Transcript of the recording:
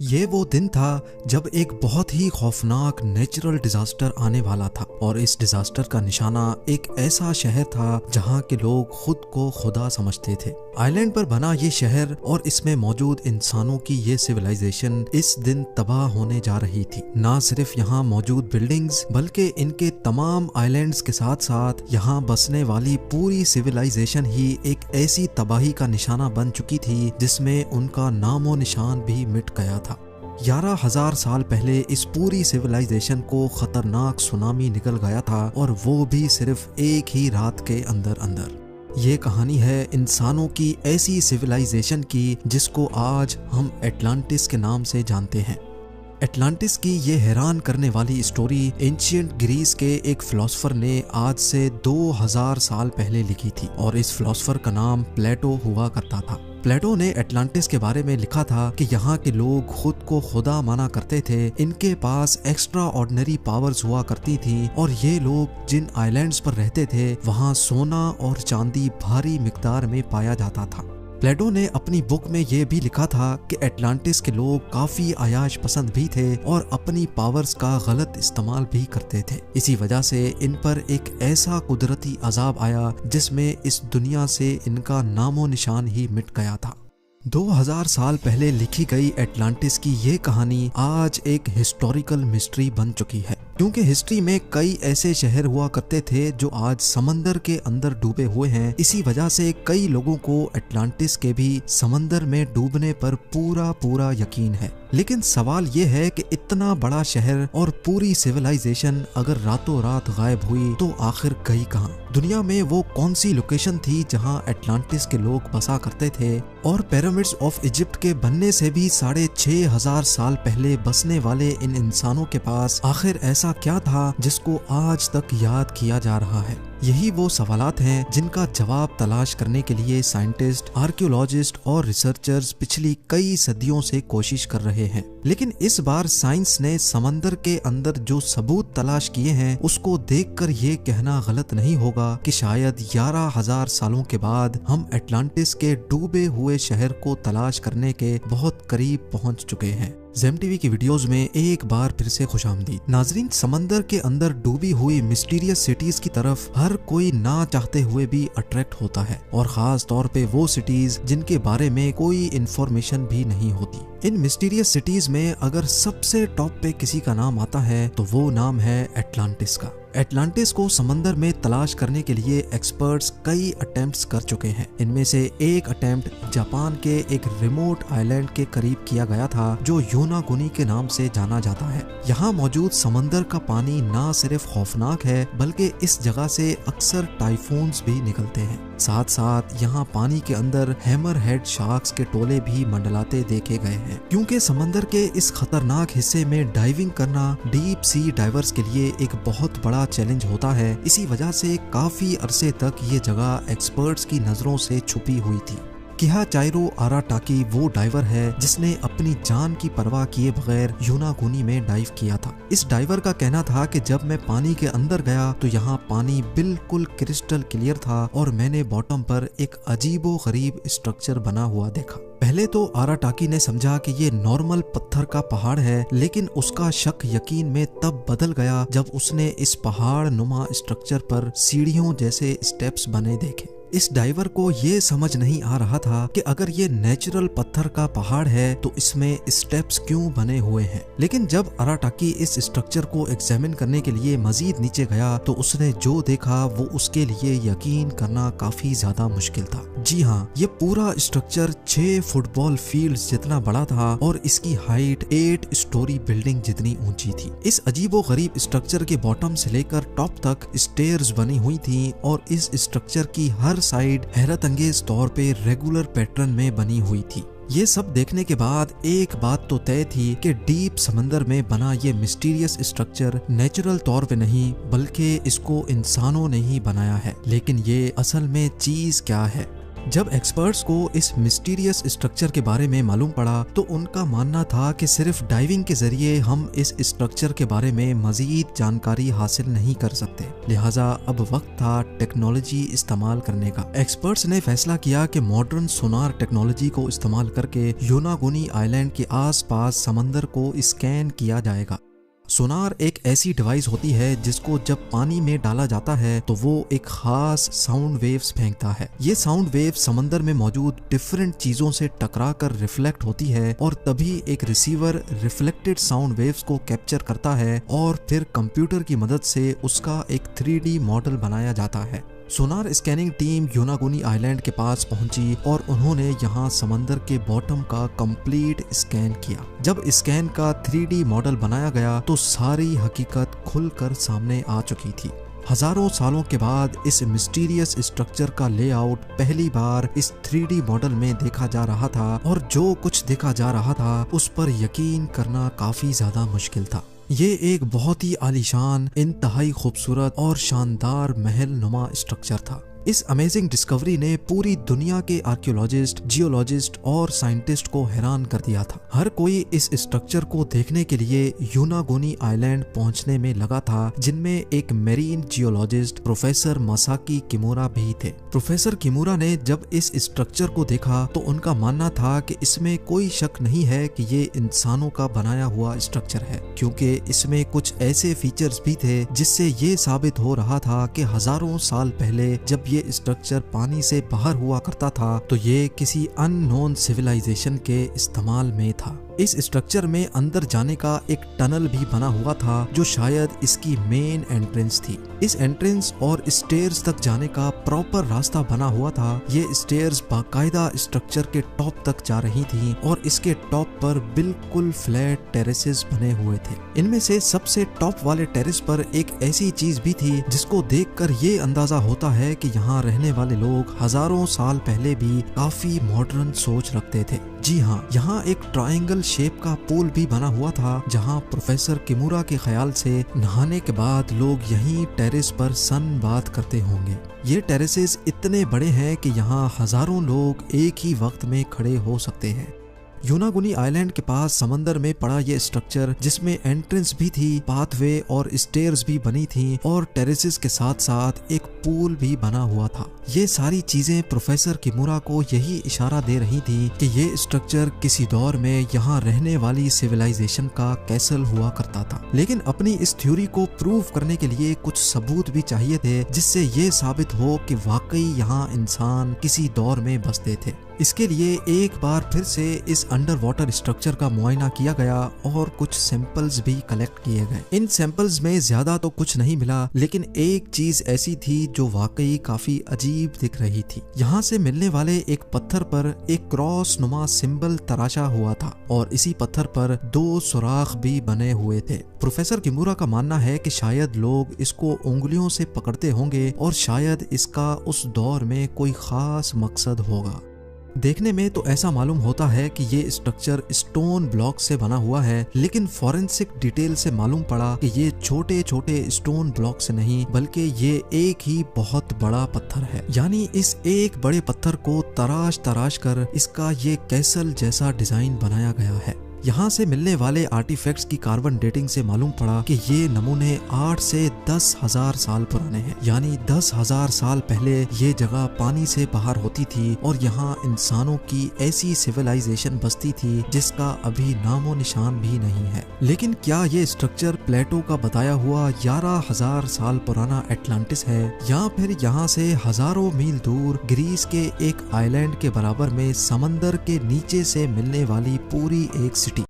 ये वो दिन था जब एक बहुत ही खौफनाक नेचुरल डिजास्टर आने वाला था और इस डिजास्टर का निशाना एक ऐसा शहर था जहाँ के लोग खुद को खुदा समझते थे। आइलैंड पर बना ये शहर और इसमें मौजूद इंसानों की ये सिविलाइजेशन इस दिन तबाह होने जा रही थी। ना सिर्फ यहाँ मौजूद बिल्डिंग्स बल्कि इनके तमाम आइलैंड्स के साथ साथ यहाँ बसने वाली पूरी सिविलाइजेशन ही एक ऐसी तबाही का निशाना बन चुकी थी जिसमें उनका नामो निशान भी मिट गया था। 11,000 साल पहले इस पूरी सिविलाइजेशन को खतरनाक सुनामी निकल गया था और वो भी सिर्फ एक ही रात के अंदर अंदर। ये कहानी है इंसानों की ऐसी सिविलाइजेशन की जिसको आज हम एटलांटिस के नाम से जानते हैं। एटलांटिस की ये हैरान करने वाली स्टोरी एंशिएंट ग्रीस के एक फिलोसोफर ने आज से 2000 साल पहले लिखी थी और इस फिलोसोफर का नाम प्लेटो हुआ करता था। प्लेटो ने एटलांटिस के बारे में लिखा था कि यहाँ के लोग खुद को खुदा माना करते थे, इनके पास एक्स्ट्रा ऑर्डिनरी पावर्स हुआ करती थी और ये लोग जिन आइलैंड्स पर रहते थे वहाँ सोना और चांदी भारी मिकदार में पाया जाता था। प्लेटो ने अपनी बुक में ये भी लिखा था कि एटलांटिस के लोग काफी आयाश पसंद भी थे और अपनी पावर्स का गलत इस्तेमाल भी करते थे। इसी वजह से इन पर एक ऐसा कुदरती अजाब आया जिसमें इस दुनिया से इनका नामो निशान ही मिट गया था। 2000 साल पहले लिखी गई एटलांटिस की ये कहानी आज एक हिस्टोरिकल मिस्ट्री बन चुकी है, क्योंकि हिस्ट्री में कई ऐसे शहर हुआ करते थे जो आज समंदर के अंदर डूबे हुए हैं। इसी वजह से कई लोगों को एटलांटिस के भी समंदर में डूबने पर पूरा यकीन है। लेकिन सवाल ये है कि इतना बड़ा शहर और पूरी सिविलाइजेशन अगर रातों रात गायब हुई तो आखिर गई कहाँ? दुनिया में वो कौन सी लोकेशन थी जहाँ एटलांटिस के लोग बसा करते थे? और पिरामिड्स ऑफ इजिप्ट के बनने से भी 6500 साल पहले बसने वाले इन इंसानों के पास आखिर ऐसा क्या था जिसको आज तक याद किया जा रहा है? यही वो सवालात हैं जिनका जवाब तलाश करने के लिए साइंटिस्ट, आर्कियोलॉजिस्ट और रिसर्चर्स पिछली कई सदियों से कोशिश कर रहे हैं। लेकिन इस बार साइंस ने समंदर के अंदर जो सबूत तलाश किए हैं उसको देखकर ये कहना गलत नहीं होगा कि शायद 11,000 सालों के बाद हम एटलांटिस के डूबे हुए शहर को तलाश करने के बहुत करीब पहुंच चुके हैं। ज़ेम टीवी की वीडियोस में एक बार फिर से खुशामदीद। नाजरीन, समंदर के अंदर डूबी हुई मिस्टीरियस सिटीज की तरफ हर कोई ना चाहते हुए भी अट्रैक्ट होता है और खास तौर पे वो सिटीज जिनके बारे में कोई इंफॉर्मेशन भी नहीं होती। इन मिस्टीरियस सिटीज में अगर सबसे टॉप पे किसी का नाम आता है तो वो नाम है एटलांटिस का। एटलांटिस को समंदर में तलाश करने के लिए एक्सपर्ट्स कई अटेम्प्ट्स कर चुके हैं। इनमें से एक अटेम्प्ट जापान के एक रिमोट आइलैंड के करीब किया गया था जो योनागुनी के नाम से जाना जाता है। यहाँ मौजूद समंदर का पानी ना सिर्फ खौफनाक है बल्कि इस जगह से अक्सर टाइफून्स भी निकलते हैं। साथ साथ यहाँ पानी के अंदर हैमर हेड शार्क्स के टोले भी मंडलाते देखे गए हैं। क्योंकि समंदर के इस खतरनाक हिस्से में डाइविंग करना डीप सी डाइवर्स के लिए एक बहुत बड़ा चैलेंज होता है। इसी वजह से काफी अरसे तक ये जगह एक्सपर्ट्स की नजरों से छुपी हुई थी। किहाचाइरो आराटाकी वो डाइवर है जिसने अपनी जान की परवाह किए बगैर योनागुनी में डाइव किया था। इस डाइवर का कहना था कि जब मैं पानी के अंदर गया तो यहाँ पानी बिल्कुल क्रिस्टल क्लियर था और मैंने बॉटम पर एक अजीबो गरीब स्ट्रक्चर बना हुआ देखा। पहले तो आराटाकी ने समझा कि ये नॉर्मल पत्थर का पहाड़ है, लेकिन उसका शक यकीन में तब बदल गया जब उसने इस पहाड़ नुमा स्ट्रक्चर पर सीढ़ियों जैसे स्टेप्स बने देखे। इस डाइवर को ये समझ नहीं आ रहा था कि अगर ये नेचुरल पत्थर का पहाड़ है तो इसमें स्टेप्स क्यों बने हुए हैं। लेकिन जब आराटाकी इस स्ट्रक्चर को एग्जामिन करने के लिए मजीद नीचे गया तो उसने जो देखा वो उसके लिए यकीन करना काफी ज्यादा मुश्किल था। जी हाँ, ये पूरा स्ट्रक्चर 6 फुटबॉल फील्ड्स जितना बड़ा था और इसकी हाइट 8 स्टोरी बिल्डिंग जितनी ऊंची थी। इस अजीबो गरीब स्ट्रक्चर के बॉटम से लेकर टॉप तक स्टेयर्स बनी हुई थी और इस स्ट्रक्चर की हर साइड हैरत अंगेज तौर पे रेगुलर पैटर्न में बनी हुई थी। ये सब देखने के बाद एक बात तो तय थी कि डीप समंदर में बना ये मिस्टीरियस स्ट्रक्चर नेचुरल तौर पे नहीं बल्कि इसको इंसानों ने ही बनाया है। लेकिन ये असल में चीज क्या है? जब एक्सपर्ट्स को इस मिस्टीरियस स्ट्रक्चर के बारे में मालूम पड़ा तो उनका मानना था कि सिर्फ डाइविंग के जरिए हम इस स्ट्रक्चर के बारे में मजीद जानकारी हासिल नहीं कर सकते, लिहाजा अब वक्त था टेक्नोलॉजी इस्तेमाल करने का। एक्सपर्ट्स ने फैसला किया कि मॉडर्न सोनार टेक्नोलॉजी को इस्तेमाल करके योनागुनी आइलैंड के आसपास समंदर को स्कैन किया जाएगा। सोनार एक ऐसी डिवाइस होती है जिसको जब पानी में डाला जाता है तो वो एक खास साउंड वेव्स फेंकता है। ये साउंड वेव्स समंदर में मौजूद डिफरेंट चीजों से टकरा कर रिफ्लेक्ट होती है और तभी एक रिसीवर रिफ्लेक्टेड साउंड वेव्स को कैप्चर करता है और फिर कंप्यूटर की मदद से उसका एक 3D मॉडल बनाया जाता है। सोनार स्कैनिंग टीम योनागुनी आइलैंड के पास पहुंची और उन्होंने यहाँ समंदर के बॉटम का कंप्लीट स्कैन किया। जब स्कैन का 3D मॉडल बनाया गया तो सारी हकीकत खुलकर सामने आ चुकी थी। हजारों सालों के बाद इस मिस्टीरियस स्ट्रक्चर का लेआउट पहली बार इस 3D मॉडल में देखा जा रहा था और जो कुछ देखा जा रहा था उस पर यकीन करना काफी ज्यादा मुश्किल था। ये एक बहुत ही आलीशान, इंतहाई खूबसूरत और शानदार महल नुमा स्ट्रक्चर था। इस अमेजिंग डिस्कवरी ने पूरी दुनिया के आर्कियोलॉजिस्ट, जियोलॉजिस्ट और साइंटिस्ट को हैरान कर दिया था। हर कोई इस स्ट्रक्चर को देखने के लिए योनागुनी आइलैंड पहुंचने में लगा था, जिनमें एक marine geologist professor Masaki Kimura भी थे। प्रोफेसर किमुरा ने जब इस स्ट्रक्चर को देखा तो उनका मानना था कि इसमें कोई शक नहीं है कि ये इंसानों का बनाया हुआ स्ट्रक्चर है, क्योंकि इसमें कुछ ऐसे फीचर्स भी थे जिससे ये साबित हो रहा था कि हजारों साल पहले जब ये स्ट्रक्चर पानी से बाहर हुआ करता था तो ये किसी अननोन सिविलाइजेशन के इस्तेमाल में था। इस स्ट्रक्चर में अंदर जाने का एक टनल भी बना हुआ था जो शायद इसकी मेन एंट्रेंस थी। इस एंट्रेंस और स्टेयर्स तक जाने का प्रॉपर रास्ता बना हुआ था। ये स्टेयर्स बाकायदा स्ट्रक्चर के टॉप तक जा रही थी और इसके टॉप पर बिल्कुल फ्लैट टेरेसेस बने हुए थे। इनमें से सबसे टॉप वाले टेरेस पर एक ऐसी चीज भी थी जिसको देखकर ये अंदाजा होता है कि यहाँ रहने वाले लोग हजारों साल पहले भी काफी मॉडर्न सोच रखते थे। जी हाँ, यहाँ एक ट्रायंगल शेप का पूल भी बना हुआ था जहाँ प्रोफेसर किमुरा के ख्याल से नहाने के बाद लोग यहीं टेरेस पर सन बात करते होंगे। ये टेरेसेस इतने बड़े हैं कि यहाँ हजारों लोग एक ही वक्त में खड़े हो सकते हैं। योनागुनी आइलैंड के पास समंदर में पड़ा ये स्ट्रक्चर, जिसमें एंट्रेंस भी थी, पाथवे और स्टेयर्स भी बनी थी और टेरेसेस के साथ साथ एक पूल भी बना हुआ था। ये सारी चीजें प्रोफेसर किमुरा को यही इशारा दे रही थी कि ये स्ट्रक्चर किसी दौर में यहाँ रहने वाली सिविलाइजेशन का कैसल हुआ करता था। लेकिन अपनी इस थ्योरी को प्रूव करने के लिए कुछ सबूत भी चाहिए थे जिससे ये साबित हो कि वाकई यहाँ इंसान किसी दौर में बसते थे। इसके लिए एक बार फिर से इस अंडर वाटर स्ट्रक्चर का मुआयना किया गया और कुछ सैंपल्स भी कलेक्ट किए गए। इन सैंपल्स में ज्यादा तो कुछ नहीं मिला, लेकिन एक चीज ऐसी थी जो वाकई काफी अजीब दिख रही थी। यहाँ से मिलने वाले एक पत्थर पर एक क्रॉस नुमा सिंबल तराशा हुआ था और इसी पत्थर पर 2 सुराख भी बने हुए थे। प्रोफेसर किमुरा का मानना है कि शायद लोग इसको उंगलियों से पकड़ते होंगे और शायद इसका उस दौर में कोई खास मकसद होगा। देखने में तो ऐसा मालूम होता है कि ये स्ट्रक्चर स्टोन ब्लॉक से बना हुआ है, लेकिन फॉरेंसिक डिटेल से मालूम पड़ा कि ये छोटे छोटे स्टोन ब्लॉक से नहीं बल्कि ये एक ही बहुत बड़ा पत्थर है। यानी इस एक बड़े पत्थर को तराश तराश कर इसका ये कैसल जैसा डिजाइन बनाया गया है। यहाँ से मिलने वाले आर्टिफैक्ट्स की कार्बन डेटिंग से मालूम पड़ा कि ये नमूने 8 से 10,000 साल पुराने हैं। यानी 10,000 साल पहले ये जगह पानी से बाहर होती थी और यहाँ इंसानों की ऐसी सिविलाइजेशन बसती थी जिसका अभी नामो निशान भी नहीं है। लेकिन क्या ये स्ट्रक्चर प्लेटो का बताया हुआ 11,000 साल पुराना एटलांटिस है या फिर यहाँ से हजारों मील दूर ग्रीस के एक आइलैंड के बराबर में समंदर के नीचे से मिलने वाली पूरी एक सिटी